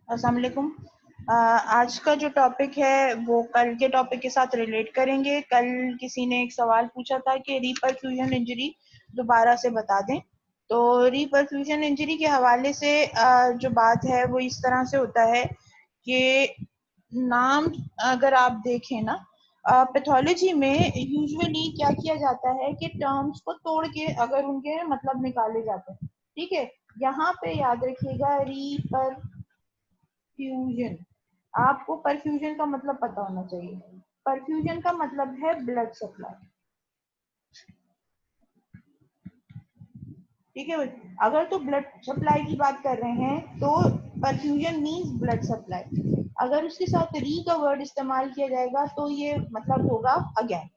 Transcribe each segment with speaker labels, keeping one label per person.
Speaker 1: अस्सलाम वालेकुम। आज का जो टॉपिक है वो कल के टॉपिक के साथ रिलेट करेंगे। कल किसी ने एक सवाल पूछा था कि रीपरफ्यूजन इंजरी दोबारा से बता दें। तो रीपरफ्यूजन इंजरी के हवाले से जो बात है वो इस तरह से होता है कि नाम अगर आप देखें ना, पैथोलॉजी में यूजुअली क्या किया जाता है कि टर्म्स को तोड़ के अगर उनके मतलब निकाले जाते हैं। ठीक है, यहाँ पे याद रखिएगा रीपर परफ्यूजन। आपको परफ्यूजन का मतलब पता होना चाहिए। परफ्यूजन का मतलब है ब्लड सप्लाई। ठीक है भाई, अगर तो ब्लड सप्लाई की बात कर रहे हैं तो परफ्यूजन मींस ब्लड सप्लाई। अगर उसके साथ री का वर्ड इस्तेमाल किया जाएगा तो ये मतलब होगा अगेन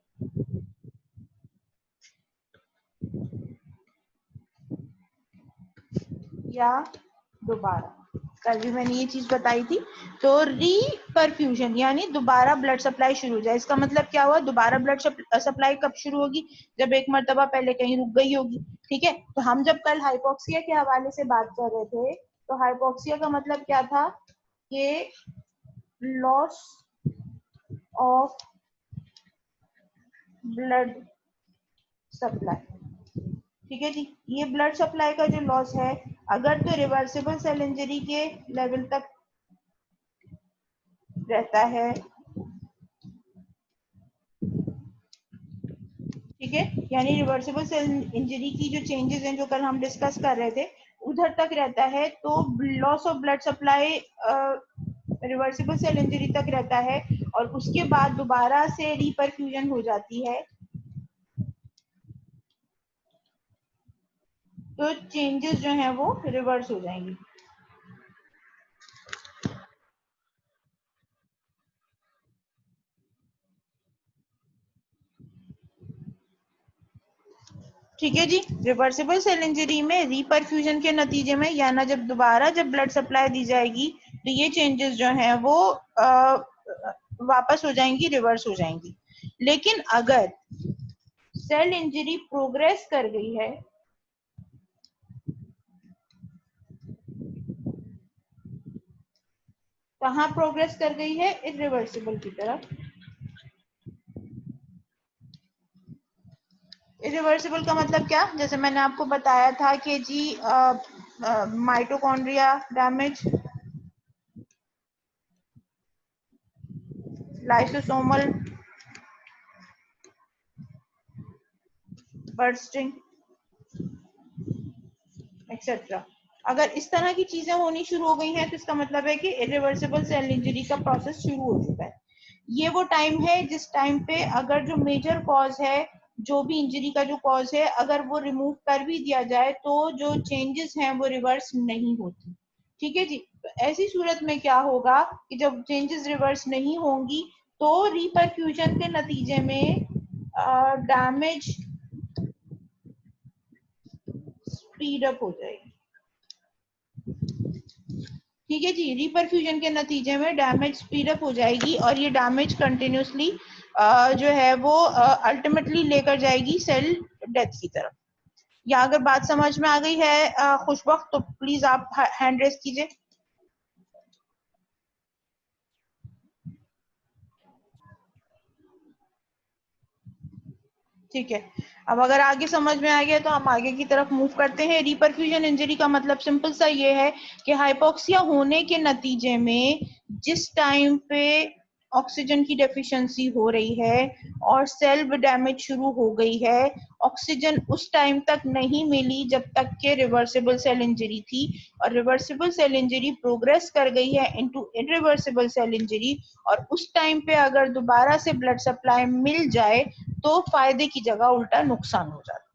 Speaker 1: या दोबारा। कल भी मैंने ये चीज बताई थी। तो री परफ्यूजन यानी दोबारा ब्लड सप्लाई शुरू हो जाए। इसका मतलब क्या हुआ, दोबारा ब्लड सप्लाई कब शुरू होगी, जब एक मर्तबा पहले कहीं रुक गई होगी। ठीक है, तो हम जब कल हाइपोक्सिया के हवाले से बात कर रहे थे तो हाइपोक्सिया का मतलब क्या था कि लॉस ऑफ ब्लड सप्लाई। ठीक है जी, ये ब्लड सप्लाई का जो लॉस है अगर तो रिवर्सिबल सेल इंजरी के लेवल तक रहता है, ठीक है, यानी रिवर्सिबल सेल इंजरी की जो चेंजेस हैं जो कल हम डिस्कस कर रहे थे उधर तक रहता है, तो loss of blood supply reversible cell injury तक रहता है और उसके बाद दोबारा से रिपरफ्यूजन हो जाती है तो चेंजेस जो हैं वो रिवर्स हो जाएंगी। ठीक है जी, रिवर्सिबल सेल इंजरी में रिपरफ्यूजन के नतीजे में या ना जब दोबारा जब ब्लड सप्लाई दी जाएगी तो ये चेंजेस जो हैं वो वापस हो जाएंगी, रिवर्स हो जाएंगी। लेकिन अगर सेल इंजरी प्रोग्रेस कर गई है, कहाँ प्रोग्रेस कर गई है, इरिवर्सिबल की तरफ। इरिवर्सिबल का मतलब क्या, जैसे मैंने आपको बताया था कि जी mitochondria damage, lysosomal bursting etcetera. अगर इस तरह की चीजें होनी शुरू हो गई हैं तो इसका मतलब है कि इरिवर्सिबल सेल इंजरी का प्रोसेस शुरू हो चुका है। ये वो टाइम है जिस टाइम पे अगर जो मेजर कॉज है, जो भी इंजरी का जो कॉज है, अगर वो रिमूव कर भी दिया जाए तो जो चेंजेस हैं वो रिवर्स नहीं होती। ठीक है जी, तो ऐसी सूरत में क्या होगा कि जब चेंजेस रिवर्स नहीं होंगी तो रिपरफ्यूजन के नतीजे में डैमेज स्पीड अप हो जाएगी। ठीक है जी, रिपरफ्यूजन के नतीजे में डैमेज स्पीड अप हो जाएगी और ये डैमेज कंटिन्यूसली जो है वो अल्टीमेटली लेकर जाएगी सेल डेथ की तरफ। या अगर बात समझ में आ गई है खुशबख्त, तो प्लीज आप हैंड रेस कीजिए। ठीक है, अब अगर आगे समझ में आ गया तो हम आगे की तरफ मूव करते हैं। रिपरफ्यूजन इंजरी का मतलब सिंपल सा ये है कि हाइपोक्सिया होने के नतीजे में जिस टाइम पे ऑक्सीजन की डेफिशिएंसी हो रही है और सेल डैमेज शुरू हो गई है, ऑक्सीजन उस टाइम तक नहीं मिली जब तक के रिवर्सिबल सेल इंजरी थी, और रिवर्सिबल सेल इंजरी प्रोग्रेस कर गई है इनटू इरिवर्सिबल सेल इंजरी, और उस टाइम पे अगर दोबारा से ब्लड सप्लाई मिल जाए तो फायदे की जगह उल्टा नुकसान हो जाता है।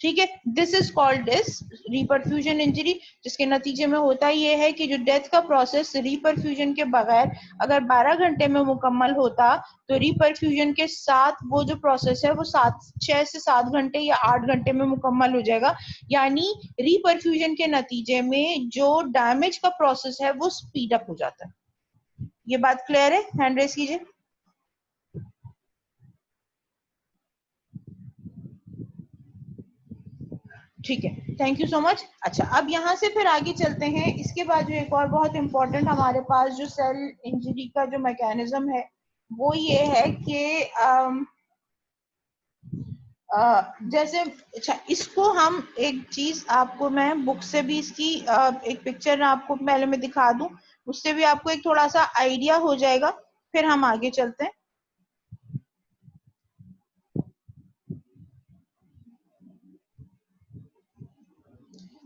Speaker 1: ठीक है, this is called this reperfusion injury, जिसके नतीजे में होता ये है कि जो डेथ का प्रोसेस रिपरफ्यूजन के बगैर अगर 12 घंटे में मुकम्मल होता तो रिपरफ्यूजन के साथ वो जो प्रोसेस है वो 6 से 7 घंटे या 8 घंटे में मुकम्मल हो जाएगा। यानी रिपरफ्यूजन के नतीजे में जो डैमेज का प्रोसेस है वो स्पीड अप हो जाता है। ये बात क्लियर है, हैंड रेस कीजिए। ठीक है, थैंक यू सो मच। अच्छा, अब यहाँ से फिर आगे चलते हैं। इसके बाद जो एक और बहुत इंपॉर्टेंट हमारे पास जो सेल इंजरी का जो मैकेनिज्म है वो ये है कि जैसे, अच्छा, इसको हम एक चीज आपको मैं बुक से भी इसकी एक पिक्चर आपको पहले मैं दिखा दूं, उससे भी आपको एक थोड़ा सा आइडिया हो जाएगा, फिर हम आगे चलते हैं।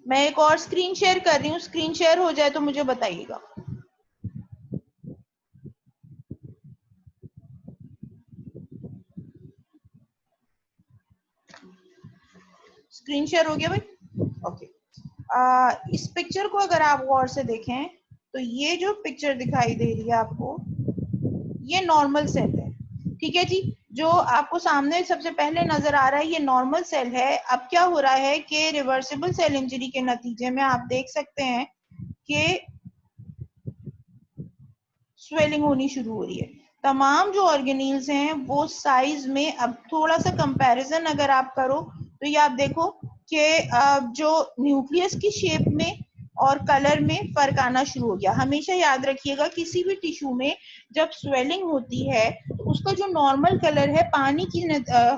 Speaker 1: मैं एक और स्क्रीन शेयर कर रही हूँ, स्क्रीन शेयर हो जाए तो मुझे बताइएगा। स्क्रीन शेयर हो गया भाई? ओके। इस पिक्चर को अगर आप गौर से देखें तो ये जो पिक्चर दिखाई दे रही है आपको, ये नॉर्मल सेल है। ठीक है जी, जो आपको सामने सबसे पहले नजर आ रहा है ये नॉर्मल सेल है। अब क्या हो रहा है कि रिवर्सिबल सेल इंजरी के नतीजे में आप देख सकते हैं कि स्वेलिंग होनी शुरू हो रही है। तमाम जो ऑर्गेनील्स हैं वो साइज में, अब थोड़ा सा कंपैरिजन अगर आप करो तो ये आप देखो कि जो न्यूक्लियस की शेप में और कलर में फर्क आना शुरू हो गया। हमेशा याद रखिएगा किसी भी टिश्यू में जब स्वेलिंग होती है तो उसका जो नॉर्मल कलर है पानी की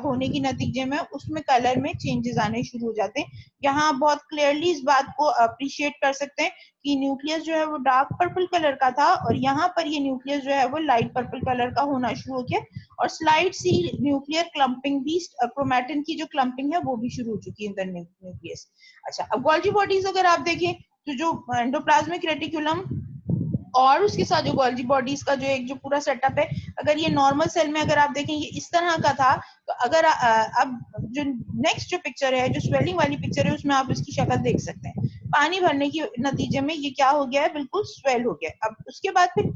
Speaker 1: होने के नतीजे में उसमें कलर में चेंजेस आने शुरू हो जाते हैं। यहाँ आप बहुत क्लियरली इस बात को अप्रिशिएट कर सकते हैं कि न्यूक्लियस जो है वो डार्क पर्पल कलर का था और यहाँ पर ये न्यूक्लियस जो है वो लाइट पर्पल कलर का होना शुरू हो गया, और स्लाइड सी न्यूक्लियर क्लम्पिंग भी, क्रोमैटिन की जो क्लम्पिंग है वो भी शुरू हो चुकी है अंदर न्यूक्लियस। अच्छा, अब गोल्जी बॉडीज अगर आप देखें तो जो एंडोप्लाज्मिक रेटिकुलम और उसके साथ जो गोल्जी बॉडीज का जो एक जो पूरा सेटअप है, अगर ये नॉर्मल सेल में अगर आप देखें ये इस तरह का था, तो अगर अब जो नेक्स्ट जो पिक्चर है, जो स्वेलिंग वाली पिक्चर है, उसमें आप इसकी शक्ल देख सकते हैं। पानी भरने के नतीजे में ये क्या हो गया है, बिल्कुल स्वेल हो गया। अब उसके बाद फिर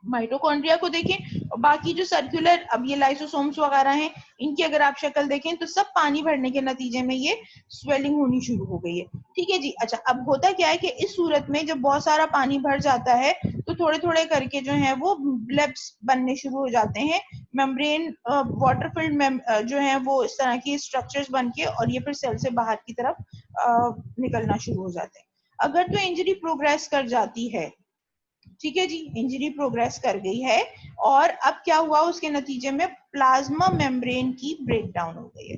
Speaker 1: माइटोकॉन्ड्रिया को देखें और बाकी जो सर्कुलर, अब ये लाइसोसोम्स वगैरह हैं, इनकी अगर आप शक्ल देखें तो सब पानी भरने के नतीजे में ये स्वेलिंग होनी शुरू हो गई है। ठीक है जी। अच्छा, अब होता क्या है कि इस सूरत में जब बहुत सारा पानी भर जाता है तो थोड़े थोड़े करके जो है वो ब्लेब्स बनने शुरू हो जाते हैं। मेम्ब्रेन वाटर फिल्ड जो है वो इस तरह की स्ट्रक्चर्स बन के और ये फिर सेल से बाहर की तरफ निकलना शुरू हो जाते हैं। अगर तो इंजरी प्रोग्रेस कर जाती है, ठीक है जी, इंजरी प्रोग्रेस कर गई है और अब क्या हुआ उसके नतीजे में प्लाज्मा मेम्ब्रेन की ब्रेकडाउन हो गई है।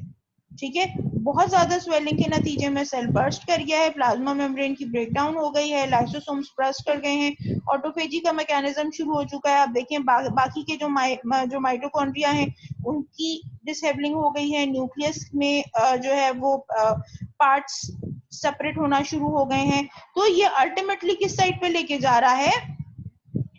Speaker 1: ठीक है, बहुत ज्यादा स्वेलिंग के नतीजे में सेल बर्स्ट कर गया है, प्लाज्मा मेम्ब्रेन की ब्रेकडाउन हो गई है, लाइसोसोम्स बर्स्ट कर गए हैं, ऑटोफेजी का मैकेनिज्म शुरू हो चुका है। आप देखें बाकी के जो माइटोकॉन्ड्रिया हैं उनकी डिसेबलिंग हो गई है, न्यूक्लियस में जो है वो पार्ट्स सेपरेट होना शुरू हो गए हैं। तो ये अल्टीमेटली किस साइड पे लेके जा रहा है,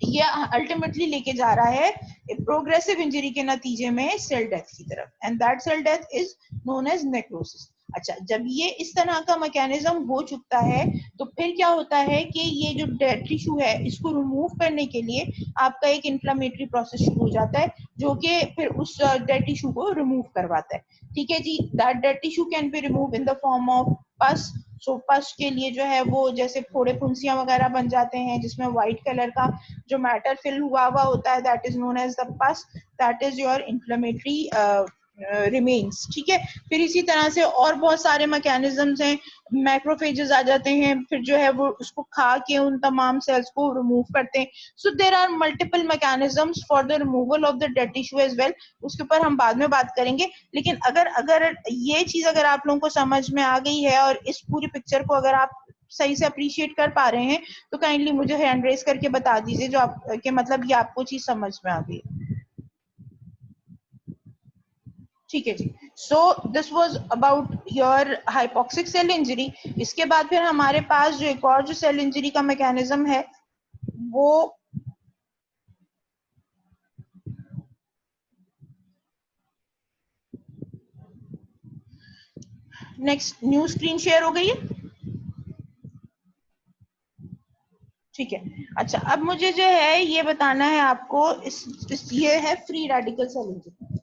Speaker 1: ये अल्टीमेटली लेके जा रहा है प्रोग्रेसिव इंजरी के नतीजे में सेल डेथ की तरफ, and that cell death is known as necrosis. अच्छा, जब ये इस तरह का मैकेनिज्म हो चुका है तो फिर क्या होता है कि ये जो डेड टिश्यू है इसको रिमूव करने के लिए आपका एक इन्फ्लामेटरी प्रोसेस शुरू हो जाता है जो कि फिर उस डेड टिश्यू को रिमूव करवाता है। ठीक है जी, that dead tissue can be remove in the form of pus. So पस के लिए जो है वो जैसे फोड़े फुंसियां वगैरह बन जाते हैं जिसमें व्हाइट कलर का जो मैटर फिल हुआ हुआ होता है, that is known as the pus, that is your inflammatory remains. ठीक है, फिर इसी तरह से और बहुत सारे मैकेनिज्म्स हैं, मैक्रोफेजेस आ जाते हैं, फिर जो है वो उसको खा के उन तमाम सेल्स को रिमूव करते हैं। So there are multiple mechanisms for the removal of the dead tissue as well, उसके ऊपर हम बाद में बात करेंगे। लेकिन अगर अगर ये चीज अगर आप लोगों को समझ में आ गई है और इस पूरी पिक्चर को अगर आप सही से अप्रिशिएट कर पा रहे हैं तो काइंडली मुझे हैंड रेस करके बता दीजिए जो आप के मतलब ये आपको चीज समझ में आ गई। ठीक है जी। So this was about your hypoxic cell injury. इसके बाद फिर हमारे पास जो एक और जो सेल इंजरी का मैकेनिज्म है वो, नेक्स्ट न्यू स्क्रीन शेयर हो गई है? ठीक है। अच्छा, अब मुझे जो है ये बताना है आपको ये है free radical cell injury.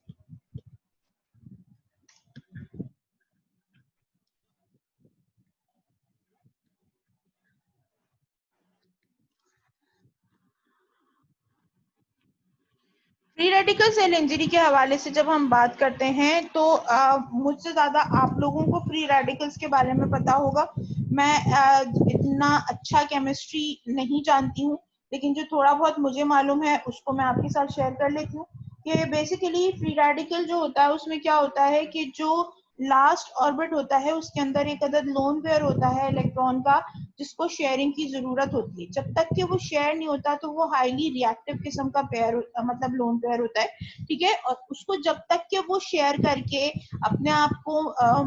Speaker 1: Free radical cell injury के हवाले से जब हम बात करते हैं तो मुझसे ज्यादा आप लोगों को फ्री रेडिकल्स के बारे में पता होगा। मैं इतना अच्छा केमिस्ट्री नहीं जानती हूँ, लेकिन जो थोड़ा बहुत मुझे मालूम है उसको मैं आपके साथ शेयर कर लेती हूँ कि बेसिकली फ्री रेडिकल जो होता है उसमें क्या होता है कि जो लास्ट ऑर्बिट होता है उसके अंदर एक अदद लोन पेयर होता है इलेक्ट्रॉन का, जिसको शेयरिंग की जरूरत होती है। जब तक कि वो शेयर नहीं होता तो वो हाईली रिएक्टिव किस्म का पेयर मतलब लोन पेयर होता है, ठीक है। और उसको जब तक कि वो शेयर करके अपने आप को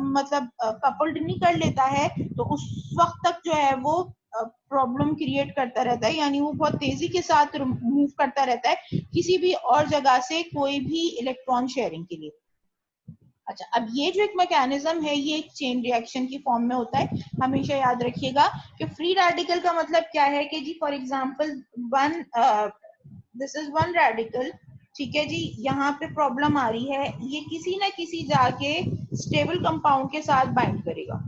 Speaker 1: मतलब कपल्ड नहीं कर लेता है तो उस वक्त तक जो है वो प्रॉब्लम क्रिएट करता रहता है, यानी वो बहुत तेजी के साथ मूव करता रहता है किसी भी और जगह से कोई भी इलेक्ट्रॉन शेयरिंग के लिए। अच्छा, अब ये जो एक मैकेनिज्म है ये एक चेन रिएक्शन की फॉर्म में होता है। हमेशा याद रखिएगा कि फ्री रेडिकल का मतलब क्या है कि जी for example one this is one radical, ठीक है जी। यहाँ पे प्रॉब्लम आ रही है, ये किसी ना किसी जाके स्टेबल कंपाउंड के साथ बाइंड करेगा,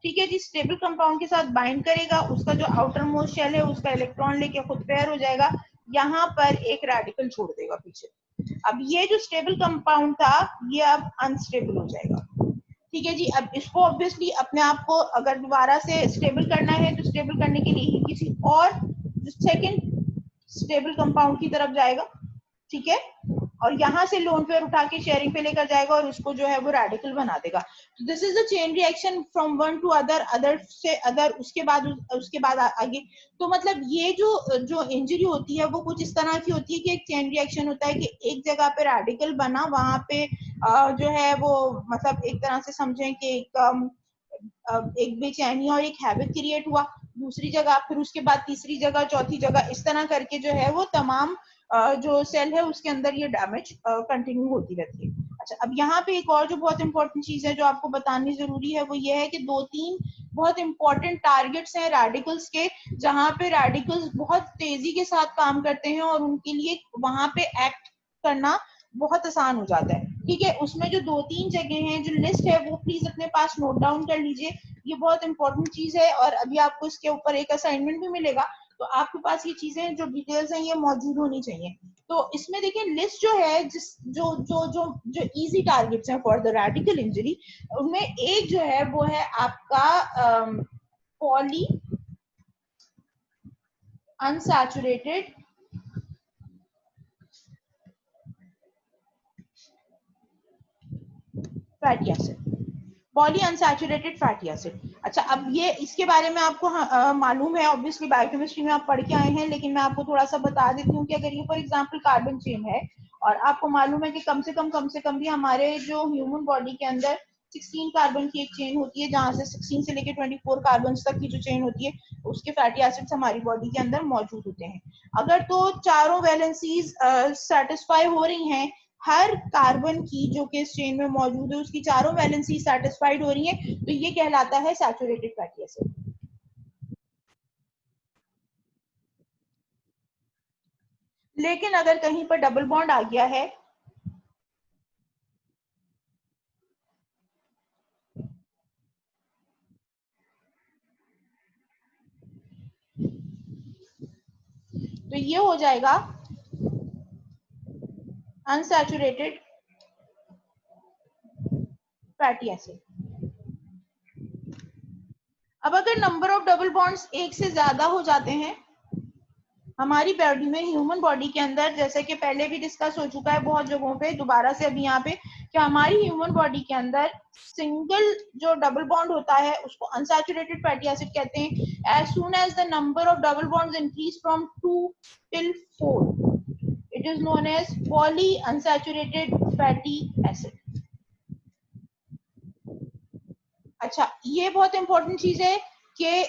Speaker 1: ठीक है जी। स्टेबल कंपाउंड के साथ बाइंड करेगा, उसका जो आउटर मोस्ट शेल है उसका इलेक्ट्रॉन लेके खुद पेयर हो जाएगा, यहाँ पर एक रेडिकल छोड़ देगा पीछे। अब ये जो स्टेबल कंपाउंड था ये अब अनस्टेबल हो जाएगा, ठीक है जी। अब इसको ऑब्वियसली अपने आप को अगर दोबारा से स्टेबल करना है तो स्टेबल करने के लिए ही किसी और सेकंड स्टेबल कंपाउंड की तरफ जाएगा, ठीक है। और यहाँ से लोन पेयर उठा के शेयरिंग पे लेकर जाएगा और उसको जो है वो रेडिकल बना देगा। तो this is the chain reaction from one two other, other से अदर, उसके बाद आगे। तो मतलब ये जो इंजरी होती है वो कुछ इस तरह की होती है कि एक चेन रिएक्शन होता है कि एक जगह पे रेडिकल बना, वहां पे जो है वो मतलब एक तरह से समझें कि एक बेचैनी और एक हैबिट क्रिएट हुआ दूसरी जगह, फिर उसके बाद तीसरी जगह, चौथी जगह, इस तरह करके जो है वो तमाम जो सेल है उसके अंदर ये डैमेज कंटिन्यू होती रहती है। अच्छा, अब यहाँ पे एक और जो बहुत इंपॉर्टेंट चीज है जो आपको बतानी जरूरी है वो ये है कि दो तीन बहुत इंपॉर्टेंट टारगेट्स हैं रेडिकल्स के, जहां पे रेडिकल्स बहुत तेजी के साथ काम करते हैं और उनके लिए वहां पे एक्ट करना बहुत आसान हो जाता है, ठीक है। उसमें जो दो तीन जगह हैं जो लिस्ट है वो प्लीज अपने पास नोट डाउन कर लीजिए, ये बहुत इंपॉर्टेंट चीज है और अभी आपको इसके ऊपर एक असाइनमेंट भी मिलेगा, तो आपके पास ये चीजें जो डिटेल्स हैं ये मौजूद होनी चाहिए। तो इसमें देखिए लिस्ट जो है जिस जो जो जो जो इजी टारगेट्स हैं फॉर द रेडिकल इंजरी, उनमें एक जो है वो है आपका poly unsaturated fatty acid, poly unsaturated fatty acid. अच्छा, अब ये इसके बारे में आपको मालूम है, ऑब्वियसली बायोकेमिस्ट्री में आप पढ़ के आए हैं, लेकिन मैं आपको थोड़ा सा बता देती हूँ कि अगर ये फॉर एग्जांपल कार्बन चेन है और आपको मालूम है कि कम से कम भी हमारे जो ह्यूमन बॉडी के अंदर 16 कार्बन की एक चेन होती है, जहां से 16 से लेकर 24 कार्बन तक की जो चेन होती है उसके फैटी एसिड्स हमारी बॉडी के अंदर मौजूद होते हैं। अगर तो चारों वैलेंसीज सेटिस्फाई हो रही हैं, हर कार्बन की जो कि इस चेन में मौजूद है उसकी चारों वैलेंसी सेटिस्फाइड हो रही है, तो ये कहलाता है सैचुरेटेड फैटी एसिड। लेकिन अगर कहीं पर डबल बॉन्ड आ गया है तो ये हो जाएगा अनसैचुरेटेड फैटी एसिड। अब अगर नंबर ऑफ डबल बॉन्ड्स एक से ज्यादा हो जाते हैं हमारी बॉडी में, ह्यूमन बॉडी के अंदर, जैसे कि पहले भी डिस्कस हो चुका है बहुत जगहों पे, दोबारा से अभी यहाँ पे, कि हमारी ह्यूमन बॉडी के अंदर सिंगल जो डबल बॉन्ड होता है उसको अनसैचुरेटेड फैटी एसिड कहते हैं। As soon as the number of double bonds increase from 2 till 4 it is known as poly unsaturated fatty acid. अच्छा, ये बहुत इंपॉर्टेंट चीज है कि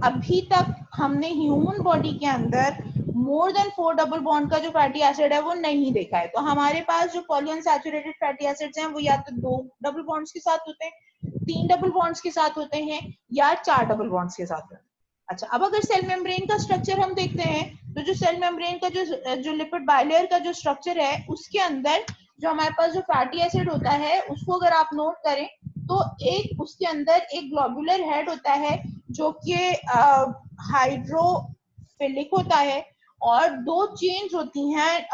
Speaker 1: अभी तक हमने ह्यूमन बॉडी के अंदर मोर देन 4 डबल बॉन्ड का जो फैटी एसिड है वो नहीं देखा है। तो हमारे पास जो पॉलीअनसैचुरेटेड फैटी एसिड्स हैं वो या तो 2 डबल बॉन्ड्स के साथ होते हैं, 3 डबल बॉन्ड्स के साथ होते हैं, या 4 डबल बॉन्ड्स के साथ होते हैं। अच्छा, अब अगर सेल मेम्ब्रेन का स्ट्रक्चर हम देखते हैं तो जो सेल मेम्ब्रेन का जो लिपिड बाइलेयर का जो स्ट्रक्चर है उसके अंदर जो हमारे पास जो फैटी एसिड होता है उसको अगर आप नोट करें तो एक उसके अंदर एक ग्लोबुलर हेड होता है जो कि हाइड्रोफिलिक होता है, और दो चेन्स होती हैं,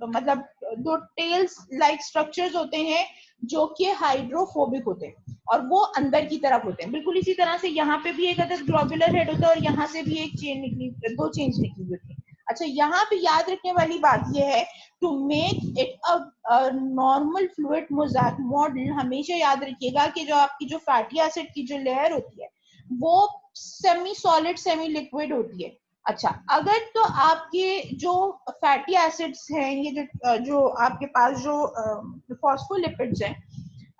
Speaker 1: मतलब दो टेल्स लाइक स्ट्रक्चर्स होते हैं जो कि हाइड्रोफोबिक होते हैं और वो अंदर की तरफ होते हैं। बिल्कुल इसी तरह से यहाँ पे भी एक अदर ग्लोबुलर हेड होता है और यहाँ से भी एक चेन निकली, दो चेन्स निकली होती है। अच्छा, यहाँ पे याद रखने वाली बात यह है, to make it a normal fluid mosaic model, हमेशा याद रखिएगा कि जो आपकी जो फैटी एसिड की जो लेयर होती है वो सेमी सॉलिड सेमी लिक्विड होती है। अच्छा, अगर तो आपके जो फैटी एसिड्स हैं, ये जो आपके पास जो फॉस्फोलिपिड्स हैं,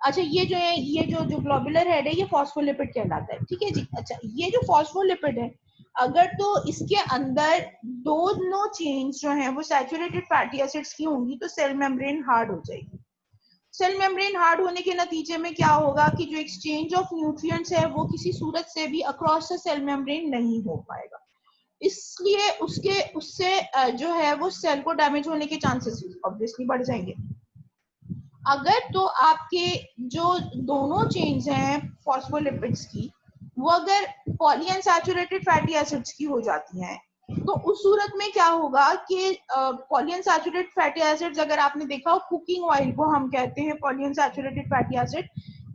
Speaker 1: अच्छा ये जो है, ये जो ग्लोबुलर हेड है, ये फॉस्फोलिपिड कहलाता है, ठीक है जी। अच्छा, ये जो फॉस्फोलिपिड है, अगर तो इसके अंदर दोनों चेन्स जो हैं वो सैचुरेटेड फैटी एसिड्स की होंगी तो सेल मेम्ब्रेन हार्ड हो जाएगी। सेल मेम्ब्रेन हार्ड होने के नतीजे में क्या होगा कि जो एक्सचेंज ऑफ न्यूट्रिएंट्स है वो किसी सूरत से भी अक्रॉस द सेल मेम्ब्रेन नहीं हो पाएगा, इसलिए उससे जो है वो सेल को डैमेज होने के चांसेस ऑब्वियसली बढ़ जाएंगे। अगर तो आपके जो दोनों चेन्स हैं फॉस्फोलिपिड्स की, वो अगर पॉलीअनसैचुरेटेड फैटी एसिड्स की हो जाती हैं, तो उस सूरत में क्या होगा कि पॉलीअनसैचुरेटेड फैटी एसिड्स, अगर आपने देखा हो कुकिंग ऑयल को हम कहते हैं पॉलीअनसैचुरेटेड फैटी एसिड,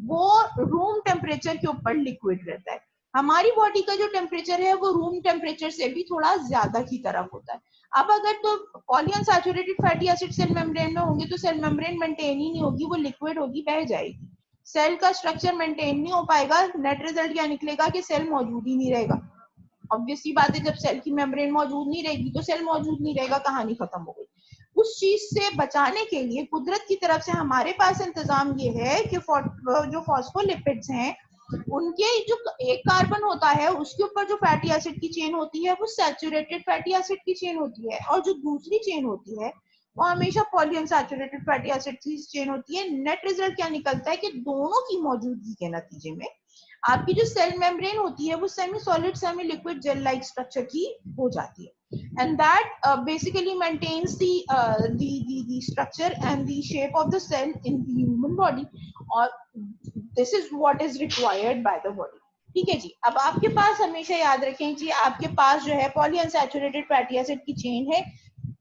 Speaker 1: वो रूम टेम्परेचर के ऊपर लिक्विड रहता है। हमारी बॉडी का जो टेम्परेचर है वो रूम टेम्परेचर से भी थोड़ा ज्यादा की तरफ होता है। अब अगर तो polyunsaturated fatty acid cell membrane में होंगे तो सेल मेम्ब्रेन मेंटेन ही नहीं होगी, वो लिक्विड होगी, बह जाएगी, सेल का स्ट्रक्चर मेंटेन नहीं हो पाएगा। नेट रिजल्ट क्या निकलेगा कि सेल मौजूद ही नहीं रहेगा। ऑब्वियसली बात है, जब सेल की मेम्ब्रेन मौजूद नहीं रहेगी तो सेल मौजूद नहीं रहेगा, कहानी खत्म हो गई। उस चीज से बचाने के लिए कुदरत की तरफ से हमारे पास इंतजाम ये है कि जो फॉस्फोलिपिड्स हैं उनके जो एक कार्बन होता है उसके ऊपर जो फैटी एसिड की चेन होती है वो सैचुरेटेड फैटी एसिड की चेन होती है, और जो दूसरी चेन होती है वो हमेशा पॉलीअनसैचुरेटेड फैटी एसिड की चेन होती है। नेट रिजल्ट क्या निकलता है कि दोनों की मौजूदगी के नतीजे में आपकी जो सेल मेम्ब्रेन होती है वो semi solid semi liquid gel like structure की हो जाती है, and that basically maintains the structure and the shape of the cell in the human body, और this is what is required by the body। ठीक है जी। अब आपके पास हमेशा याद रखें जी, आपके पास जो है पॉलीअनसैचुरेटेड फैटी एसिड की चेन है,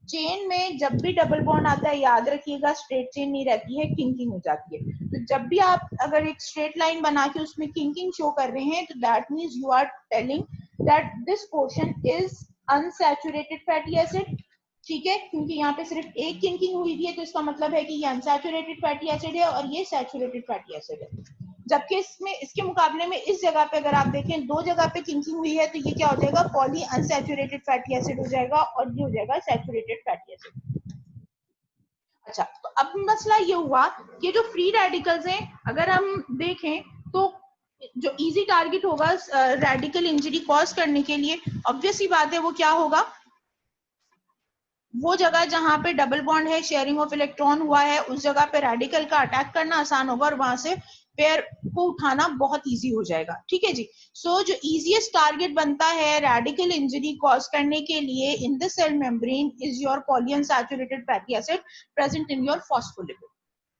Speaker 1: चेन में जब भी डबल बॉन्ड आता है याद रखिएगा स्ट्रेट चेन नहीं रहती है, किंकिंग हो जाती है। तो जब भी आप अगर एक स्ट्रेट लाइन बना के उसमें किंकिंग शो कर रहे हैं तो that means you are telling that this portion is unsaturated fatty acid, ठीक है, क्योंकि यहाँ पे सिर्फ एक किंकिंग हुई है तो इसका मतलब है कि ये अनसैचुरेटेड फैटी एसिड है और ये सैचुरेटेड फैटी एसिड है। जबकि इसमें इसके मुकाबले में इस जगह पे अगर आप देखें दो जगह पे किंकिंग हुई है तो ये क्या हो जाएगा, पॉली अनसैचुरेटेड फैटी एसिड हो जाएगा और ये हो जाएगा सैचुरेटेड फैटी एसिड। अच्छा, तो अब मसला ये हुआ कि जो फ्री रेडिकल्स हैं अगर हम देखें तो जो इजी टारगेट होगा रेडिकल इंजरी कॉज करने के लिए, ऑब्वियस ही बात है वो क्या होगा, वो जगह जहां पे डबल बॉन्ड है, शेयरिंग ऑफ इलेक्ट्रॉन हुआ है, उस जगह पे रेडिकल का अटैक करना आसान होगा और वहां से पेयर को उठाना बहुत इजी हो जाएगा। ठीक है जी। सो जो इजीएस्ट टारगेट बनता है रेडिकल इंजरी कॉज करने के लिए in the cell membrane is your polyunsaturated fatty acid present in your phospholipid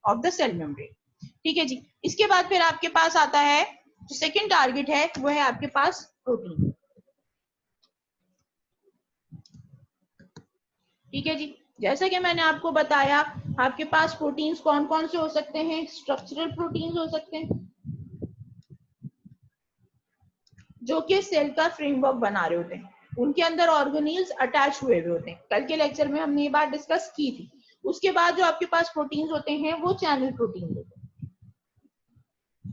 Speaker 1: of the cell membrane. ठीक है जी। इसके बाद फिर आपके पास आता है जो सेकेंड टारगेट है वो है आपके पास प्रोटीन। ठीक है जी। जैसा कि मैंने आपको बताया आपके पास प्रोटीन्स कौन कौन से हो सकते हैं, स्ट्रक्चरल प्रोटीन्स हो सकते हैं जो कि सेल का फ्रेमवर्क बना रहे होते हैं, उनके अंदर ऑर्गेनील्स अटैच हुए हुए होते हैं। कल के लेक्चर में हमने ये बात डिस्कस की थी। उसके बाद जो आपके पास प्रोटीन्स होते हैं वो चैनल प्रोटीन होते हैं।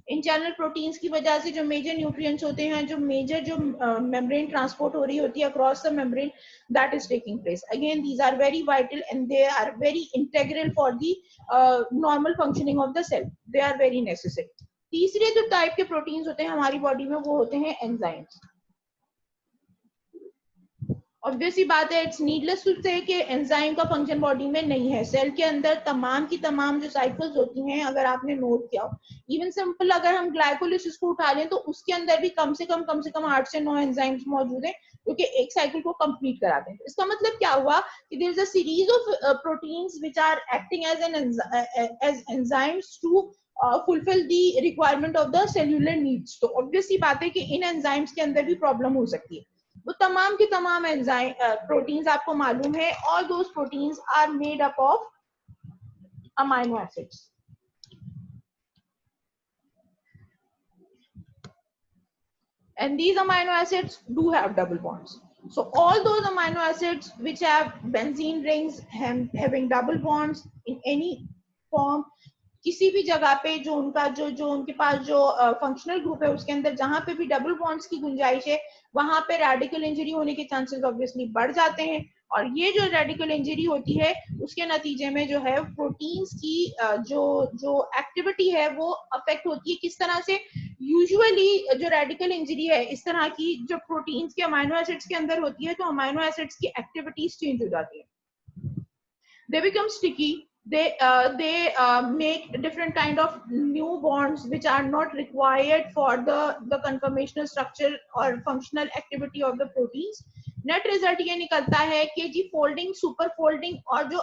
Speaker 1: इन चैनल प्रोटीन्स की वजह से जो मेजर न्यूट्रिएंट्स होते हैं, जो मेजर जो मेम्ब्रेन ट्रांसपोर्ट हो रही होती है across the membrane, that is taking place. Again these are very vital and they are very integral for the normal functioning of the cell, they are very necessary. तीसरे जो type के proteins होते हैं हमारी बॉडी में वो होते हैं एंजाइम्स। ऑब्वियस ही बात है, इट्स नीडलेस टू से कि एंजाइम का फंक्शन बॉडी में नहीं है। सेल के अंदर तमाम की तमाम जो साइकिल्स होती हैं अगर आपने नोट किया हो, इवन सिंपल अगर हम ग्लाइकोलिसिस को उठा लें तो उसके अंदर भी कम से कम 8 से 9 एंजाइम्स मौजूद हैं जो कि एक साइकिल को कंप्लीट कराते हैं। इसका मतलब क्या हुआ कि there is a series of proteins which are acting as enzymes to fulfil the requirement of the cellular needs. तो ऑब्वियस ही बात है कि इन एंजाइम्स के अंदर भी प्रॉब्लम हो सकती है। वो तमाम के तमाम एंजाइम प्रोटीन्स आपको मालूम है, all those proteins are made up of amino acids. And these amino acids do have double bonds. So all those amino acids which have benzene rings having double bonds in any form, किसी भी जगह पे जो उनका जो उनके पास जो functional group है उसके अंदर जहां पे भी डबल बॉन्ड्स की गुंजाइश है वहां पे रेडिकल इंजरी होने के चांसेस ऑब्वियसली बढ़ जाते हैं। और ये जो रेडिकल इंजरी होती है उसके नतीजे में जो है प्रोटीन्स की जो एक्टिविटी है वो अफेक्ट होती है। किस तरह से? यूजुअली जो रेडिकल इंजरी है इस तरह की जो प्रोटीन्स के अमाइनो एसिड्स के अंदर होती है तो अमाइनो एसिड्स की एक्टिविटीज चेंज हो जाती है। They become sticky. They make different kind of new bonds which are not required for the conformational structure or functional activity of the proteins. Net result ये निकलता है कि जी फोल्डिंग, सुपर फोल्डिंग और जो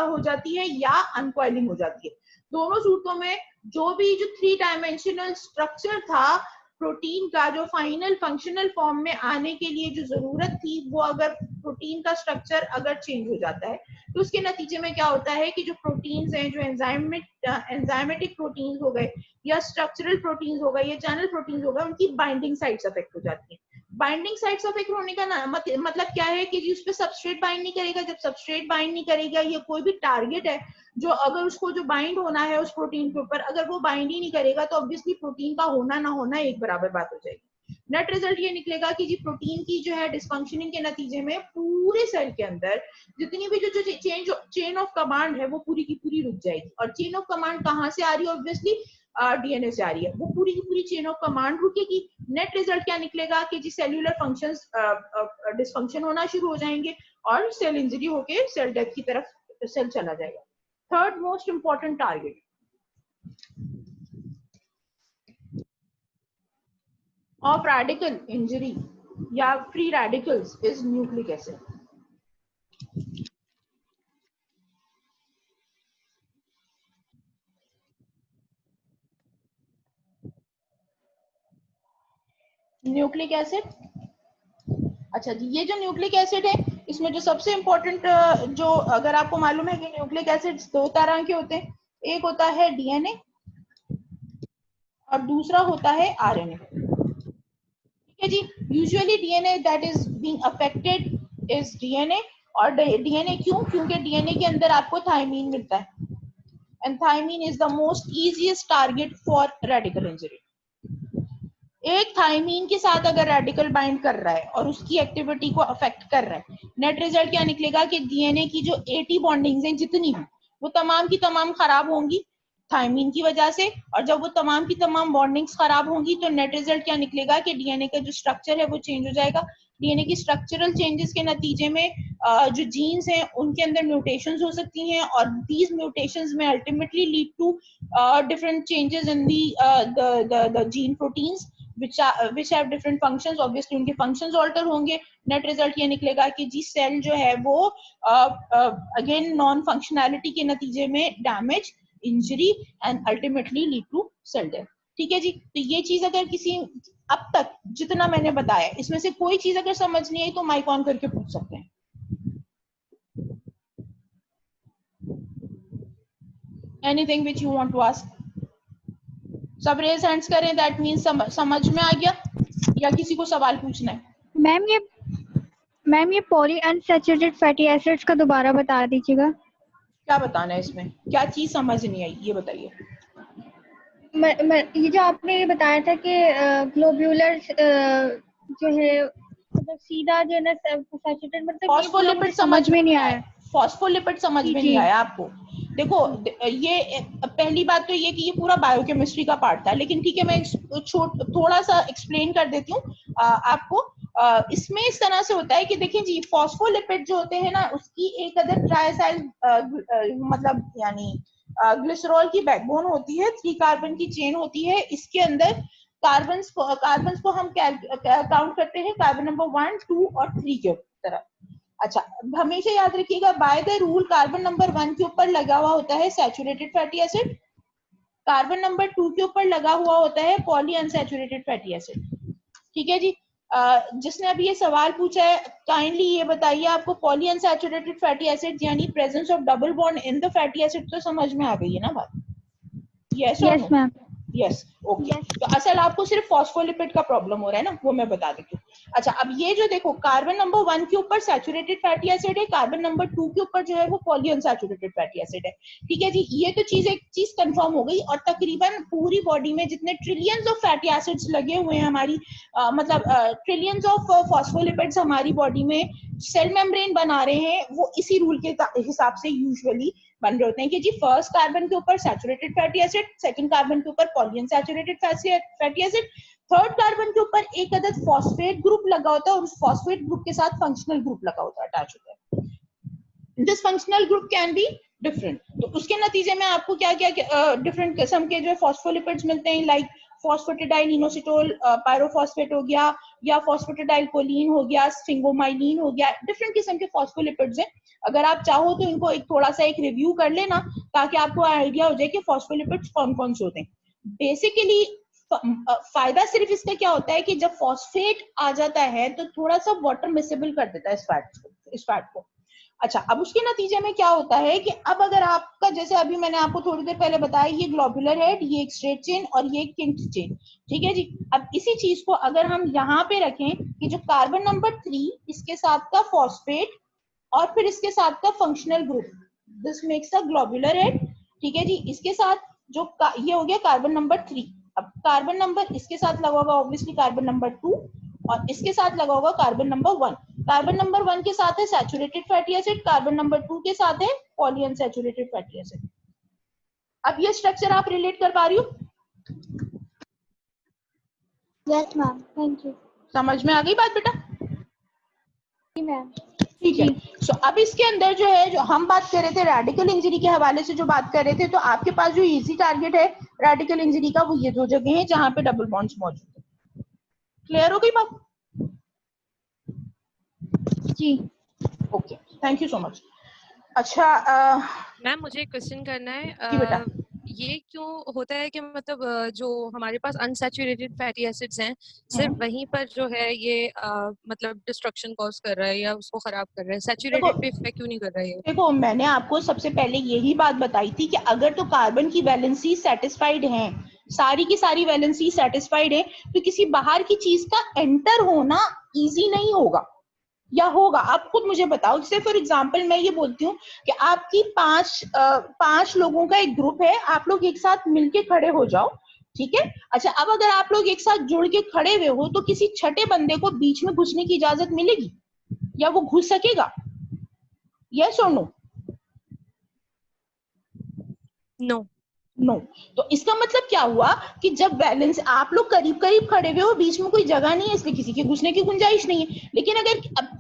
Speaker 1: हो जाती है या अनकॉइलिंग हो जाती है। दोनों सूरतों में जो भी जो 3 डायमेंशनल स्ट्रक्चर था प्रोटीन का, जो फाइनल फंक्शनल फॉर्म में आने के लिए जो जरूरत थी, वो अगर प्रोटीन का स्ट्रक्चर अगर चेंज हो जाता है तो उसके नतीजे में क्या होता है कि जो प्रोटीन्स हैं, जो एंजाइमेटिक प्रोटीन्स हो गए या स्ट्रक्चरल प्रोटीन्स हो गए या चैनल प्रोटीन्स हो गए, उनकी बाइंडिंग साइट्स अफेक्ट हो जाती है। बाइंडिंग साइट्स अफेक्ट होने का मतलब क्या है कि उस पर सबस्ट्रेट बाइंड नहीं करेगा। जब सबस्ट्रेट बाइंड नहीं करेगा या कोई भी टारगेट है जो अगर उसको जो बाइंड होना है उस प्रोटीन के ऊपर, अगर वो बाइंड ही नहीं करेगा तो ऑब्वियसली प्रोटीन का होना ना होना एक बराबर बात हो जाएगी। नेट रिजल्ट ये निकलेगा कि जी प्रोटीन की जो है डिसफंक्शनिंग के नतीजे में पूरे सेल के अंदर जितनी भी जो चेन ऑफ कमांड है वो पूरी की पूरी रुक जाएगी। और चेन ऑफ कमांड कहाँ से आ रही है? ऑब्वियसली डीएनए से आ रही है। वो पूरी की पूरी चेन ऑफ कमांड रुकेगी। नेट रिजल्ट क्या निकलेगा कि जी सेल्यूलर फंक्शंस डिसफंक्शन होना शुरू हो जाएंगे और सेल इंजरी होके सेल डेथ की तरफ सेल चला जाएगा। Third most important target of radical injury या free radicals is nucleic acid. Nucleic acid, अच्छा जी, ये जो न्यूक्लिक एसिड है इसमें जो सबसे इंपॉर्टेंट जो अगर आपको मालूम है कि न्यूक्लिक एसिड्स 2 तरह के होते हैं, एक होता है डीएनए और दूसरा होता है आरएनए। ठीक है जी, usually DNA that is being affected is DNA. और डीएनए क्यों? क्योंकि डीएनए के अंदर आपको थायमीन मिलता है and thymine is the most easiest target for radical injury. एक थायमीन के साथ अगर रेडिकल बाइंड कर रहा है और उसकी एक्टिविटी को अफेक्ट कर रहा है, नेट रिजल्ट क्या निकलेगा कि डीएनए की जो 80 बॉन्डिंग्स हैं जितनी भी, वो तमाम की तमाम खराब होंगी थायमीन की वजह से। और जब वो तमाम की तमाम बॉन्डिंग्स खराब होंगी तो नेट रिजल्ट क्या निकलेगा कि डीएनए का जो स्ट्रक्चर है वो चेंज हो जाएगा। डीएनए की स्ट्रक्चरल चेंजेस के नतीजे में जो जीन्स हैं उनके अंदर म्यूटेशंस हो सकती हैं और दीज म्यूटेशंस में ultimately lead to different changes in the gene proteins which have different functions. Obviously उनके functions alter होंगे। नेट रिजल्ट ये निकलेगा कि जी सेल जो है वो अगेन नॉन फंक्शनैलिटी के नतीजे में damage, injury and ultimately lead to cell death. ठीक है जी, तो ये चीज अगर किसी अब तक जितना मैंने बताया इसमें से कोई चीज अगर समझ नहीं आई तो माइक ऑन करके पूछ सकते हैं। Anything which you want to ask? सब रेज हैंड्स करें, दैट मींस समझ में आ गया या किसी को सवाल पूछना है?
Speaker 2: मैम ये पॉली अनसैचुरेटेड फैटी एसिड्स का दोबारा बता दीजिएगा।
Speaker 1: क्या बताना है इसमें? क्या चीज समझ नहीं आई ये बताइए।
Speaker 2: ये जो आपने ये बताया था कि ग्लोब्यूलर जो है मतलब सीधा जो है ना सैचुरेटेड, मतलब
Speaker 1: फॉस्फोलिपिड समझ में नहीं आया? फॉस्फोलिपिड समझ में नहीं आया आपको? देखो ये पहली बात तो ये कि ये पूरा बायोकेमिस्ट्री का पार्ट था, लेकिन ठीक है मैं थोड़ा सा एक्सप्लेन कर देती हूँ आपको। इसमें इस तरह से होता है कि देखिए जी फॉस्फोलिपिड जो होते हैं ना उसकी एक अदर ट्राइसाइल मतलब यानी ग्लिसरॉल की बैकबोन होती है, 3 कार्बन की चेन होती है। इसके अंदर कार्बन्स को हम काउंट करते हैं कार्बन नंबर 1, 2 और 3 के तरह। अच्छा, हमेशा याद रखिएगा by the rule carbon number 1 के ऊपर लगा हुआ होता है saturated fatty acid, carbon number 2 के ऊपर लगा हुआ होता है पॉली अनसैचुरेटेड फैटी एसिड। ठीक है जी, जिसने अभी ये सवाल पूछा है, काइंडली ये बताइए आपको पॉलीअनसैचुरेटेड फैटी एसिड यानी presence of double bond in the fatty acid तो समझ में आ गई है ना बात? यस और नो?
Speaker 2: मैम।
Speaker 1: Yes, okay. तो असल आपको सिर्फ फॉस्फोलिपिड का प्रॉब्लम हो रहा है ना, वो मैं बता देती हूँ। अच्छा, अब ये जो देखो कार्बन नंबर 1 के ऊपर सैचुरेटेड फैटी एसिड है, कार्बन नंबर 2 के ऊपर जो है वो पॉलीअनसैचुरेटेड फैटी एसिड है। ठीक है जी, ये तो एक चीज कंफर्म हो गई। और तकरीबन पूरी बॉडी में जितने ट्रिलियंस ऑफ फैटी एसिड्स लगे हुए हैं हमारी, मतलब ट्रिलियंस ऑफ फॉस्फोलिपिड्स हमारी बॉडी में सेल मेम्ब्रेन बना रहे हैं, वो इसी रूल के हिसाब से यूजुअली बन रहे होते हैं कि जी फर्स्ट कार्बन के ऊपर saturated fatty acid, second carbon के ऊपर polyunsaturated fatty acid, third carbon के ऊपर एक अदद फॉस्फेट ग्रुप लगा होता है और उस फॉस्फेट ग्रुप के साथ फंक्शनल ग्रुप लगा होता है, अटैच होता है। This functional group can be different. तो उसके नतीजे में आपको क्या क्या डिफरेंट किस्म के जो फॉस्फोलिपिड्स मिलते हैं, लाइक फॉस्फेटिडाइल इनोसिटोल पायरोफॉस्फेट हो गया, या फॉस्फेटिडाइल कोलिन हो गया, स्फिंगोमाइलिन हो गया, डिफरेंट किस्म के फॉस्फोलिपिड्स हैं। अगर आप चाहो तो इनको एक थोड़ा सा एक रिव्यू कर लेना ताकि आपको आइडिया हो जाए कि फॉस्फोलिपिड्स कौन कौन से होते हैं। बेसिकली फायदा सिर्फ इसका क्या होता है कि जब फॉस्फेट आ जाता है तो थोड़ा सा वाटर मिसेबल कर देता है इस फैट को। अच्छा, अब उसके नतीजे में क्या होता है कि अब अगर आपका, जैसे अभी मैंने आपको थोड़ी देर पहले बताया, ये ग्लोबुलर हेड, ये एक स्ट्रेट चेन और ये एक किंक्ड चेन। ठीक है जी, अब इसी चीज को अगर हम यहाँ पे रखें कि जो कार्बन नंबर 3 इसके साथ का फॉस्फेट और फिर इसके साथ का functional group, this makes a globular head. ठीक है जी, इसके साथ जो ये हो गया कार्बन नंबर 3। अब कार्बन नंबर इसके साथ लगा होगा ऑब्वियसली कार्बन नंबर 2 और इसके साथ लगा होगा कार्बन नंबर 1। कार्बन नंबर 1 के साथ है saturated fatty acid, carbon number 2 के साथ है पॉलीअनसैचुरेटेड फैटी एसिड। अब ये स्ट्रक्चर आप रिलेट कर पा रही हो?
Speaker 2: Yes ma'am, thank you.
Speaker 1: समझ में आ गई बात बेटा?
Speaker 2: जी मैम।
Speaker 1: ठीक है। सो अब इसके अंदर जो है, जो हम बात कर रहे थे रेडिकल इंजरी के हवाले से जो बात कर रहे थे, तो आपके पास जो इजी टारगेट है रेडिकल इंजरी का वो ये दो जगह है जहां पे डबल बॉन्ड्स मौजूद है। क्लियर हो गई बात?
Speaker 2: जी।
Speaker 1: Okay, thank you so much. अच्छा
Speaker 3: मैम, मुझे एक क्वेश्चन करना
Speaker 1: जी बेटा।
Speaker 3: है। ये क्यों होता है कि मतलब जो हमारे पास अनसैचुरेटेड फैटी एसिड्स हैं, सिर्फ वहीं पर जो है ये मतलब डिस्ट्रक्शन कॉज कर रहा है या उसको खराब कर रहा है, सैचुरेटेड पे इफेक्ट क्यों नहीं कर रहा है?
Speaker 1: देखो, मैंने आपको सबसे पहले यही बात बताई थी कि अगर तो कार्बन की वैलेंसी सेटिस्फाइड है, सारी की सारी वैलेंसी सेटिस्फाइड है, तो किसी बाहर की चीज का एंटर होना इजी नहीं होगा, या होगा? आप खुद मुझे बताओ। जैसे फॉर एग्जांपल मैं ये बोलती हूँ कि आपकी पांच लोगों का एक ग्रुप है, आप लोग एक साथ मिलके खड़े हो जाओ, ठीक है? अच्छा, अब अगर आप लोग एक साथ जुड़ के खड़े हुए हो तो किसी छठे बंदे को बीच में घुसने की इजाजत मिलेगी या वो घुस सकेगा? यस और नो?
Speaker 3: नो।
Speaker 1: नो। तो इसका मतलब क्या हुआ कि जब बैलेंस, आप लोग करीब करीब खड़े हुए हो, बीच में कोई जगह नहीं है, इसलिए किसी के घुसने की गुंजाइश नहीं है। लेकिन अगर अब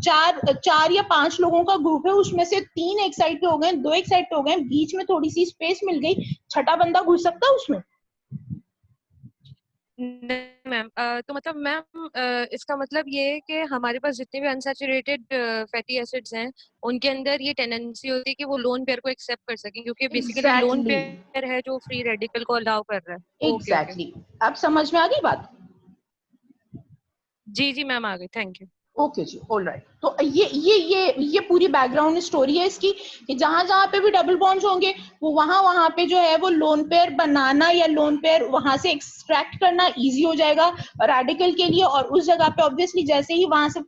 Speaker 1: चार या पांच लोगों का ग्रुप है, उसमें से 3 एक साइड पे हो गए, 2 एक साइड पे हो गए, बीच में थोड़ी सी स्पेस मिल गई, छठा बंदा घुस सकता है उसमें?
Speaker 3: नहीं मैम। तो मतलब मैम इसका मतलब ये है कि हमारे पास जितने भी अनसैचुरेटेड फैटी एसिड्स हैं उनके अंदर ये टेंडेंसी होती है कि वो लोन पेयर को एक्सेप्ट कर सकें, क्योंकि बेसिकली लोन पेयर है जो फ्री रेडिकल को अलाउ कर रहा है।
Speaker 1: एग्जैक्टली। अब समझ में आ गई बात?
Speaker 3: जी जी मैम, आ गई, थैंक यू।
Speaker 1: ओके जी, ऑलराइट। तो ये पूरी बैकग्राउंड स्टोरी है इसकी कि जहां जहां पे भी डबल बॉन्ड्स होंगे वो वहां पे जो है वो लोन पेयर बनाना या लोन पेयर वहां से एक्सट्रैक्ट करना इजी हो जाएगा रेडिकल के लिए। और उस जगह पे ऑब्वियसली जैसे ही वहां से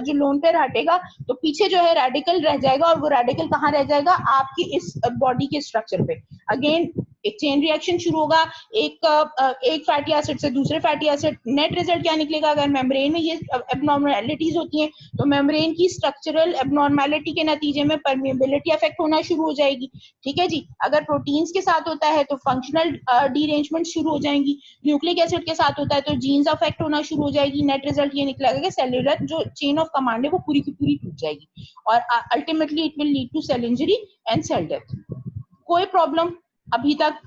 Speaker 1: जो लोन पेयर हटेगा तो पीछे जो है रेडिकल रह जाएगा, और वो रेडिकल कहाँ रह जाएगा? आपकी इस बॉडी के स्ट्रक्चर पे। अगेन एक चेन रिएक्शन शुरू होगा, एक फैटी एसिड से दूसरे फैटी एसिड। नेट रिजल्ट क्या निकलेगा? अगर मेम्ब्रेन में ये एब्नॉर्मैलिटीज होती हैं तो मेम्ब्रेन की स्ट्रक्चरल एब्नॉर्मैलिटी के नतीजे में परमेबिलिटी अफेक्ट होना शुरू हो जाएगी। ठीक है जी। अगर प्रोटीन्स के साथ होता है तो फंक्शनल डीरेंजमेंट शुरू हो जाएंगी। न्यूक्लिक एसिड के साथ होता है तो जीन्स अफेक्ट होना शुरू हो जाएगी। नेट रिजल्ट ये निकलेगा कि सेल्यूलर जो चेन ऑफ कमांड है वो पूरी की पूरी टूट जाएगी, और ultimately it will lead to cell injury and cell death. कोई प्रॉब्लम अभी तक